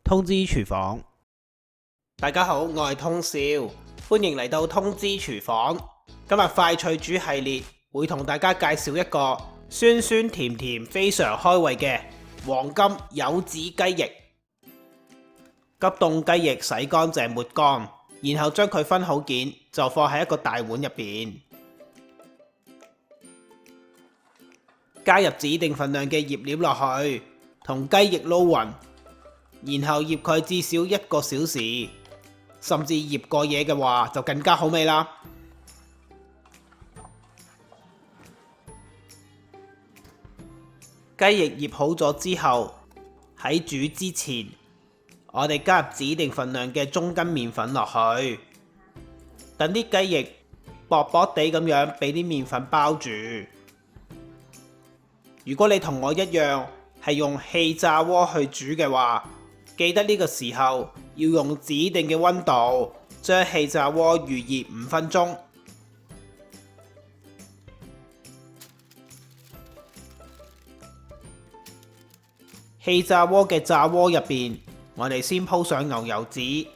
通知廚房。大家好，我係通少，歡迎嚟到通知廚房。今日快脆煮系列會同大家介紹一個酸酸甜甜非常開胃嘅黃金柚子雞翼。急凍雞翼洗乾淨抹乾，然後將佢分好件，就放喺一個大碗入邊，加入指定份量嘅醃料落去，同雞翼撈勻，然後醃佢至少1個小時，甚至醃過夜嘅話就更加好味啦。雞翼醃好咗之後，喺煮之前，我哋加入指定份量嘅中筋麵粉落去，等啲雞翼薄薄地咁樣俾啲麵粉包住。如果你同我一樣係用氣炸鍋去煮嘅話，記得呢個時候要用指定嘅溫度將氣炸鍋預熱5分鐘。氣炸鍋嘅炸鍋入邊，我哋先鋪上牛油紙，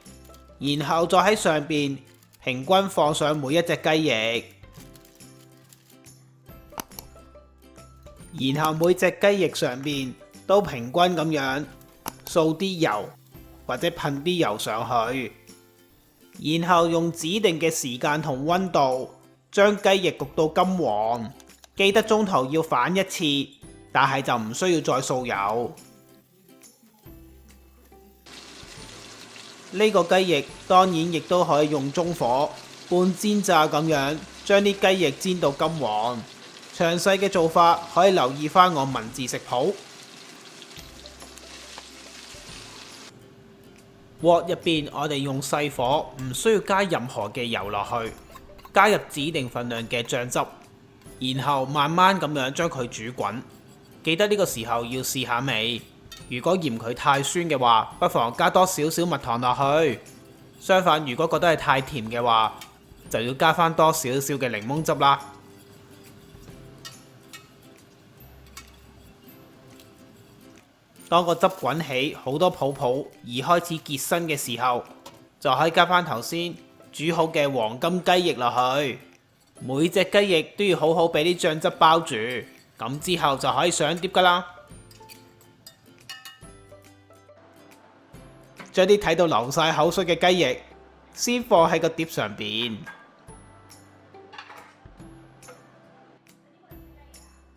然後再喺上邊平均放上每一隻雞翼，然後每隻雞翼上邊都平均咁樣掃啲油或者噴啲油上去，然後用指定嘅時間同溫度將雞翼焗到金黃，記得中途要反一次，但係就唔需要再掃油。呢個雞翼當然亦都可以用中火半煎炸咁樣將啲雞翼煎到金黃。詳細嘅做法可以留意返我文字食譜。鍋入邊我哋用細火，唔需要加任何嘅油落去，加入指定份量嘅醬汁，然後慢慢咁樣將佢煮滾。記得呢個時候要試下味。如果嫌佢太酸嘅話，不妨加多少少蜜糖落去。相反，如果覺得係太甜嘅話，就要加返多少少嘅檸檬汁啦。當個汁滾起，好多泡泡而開始結身嘅時候，就可以加返頭先煮好嘅黃金雞翼落去。每隻雞翼都要好好俾啲醬汁包住，咁之後就可以上碟噶啦。將啲睇到流晒口水嘅雞翼先放喺個碟上邊，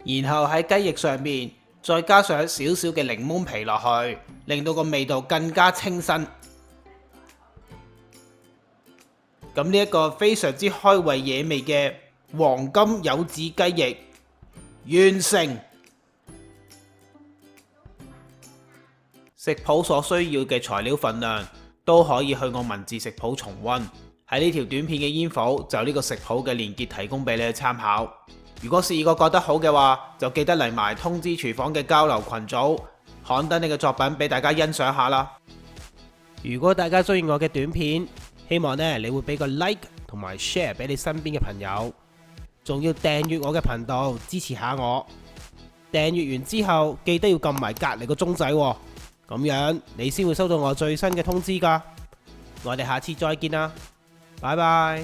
然後喺雞翼上面再加上少少嘅檸檬皮落去，令到個味道更加清新。咁呢一個非常之開胃惹味嘅黃金柚子雞翼完成。食譜所需要嘅材料份量都可以去我文字食譜重溫，喺呢條短片嘅煙火就呢個食譜嘅連結提供俾你去參考。如果試過覺得好嘅話，就記得嚟埋通知廚房嘅交流群組，刊登你嘅作品俾大家欣賞下啦。如果大家中意我嘅短片，希望你會俾個 like 同埋 share 俾你身邊嘅朋友，仲要訂閱我嘅頻道支持下我。訂閱完之後記得要撳埋隔離個鐘仔喎，咁樣你先會收到我最新嘅通知㗎。我哋下次再見啦，拜拜。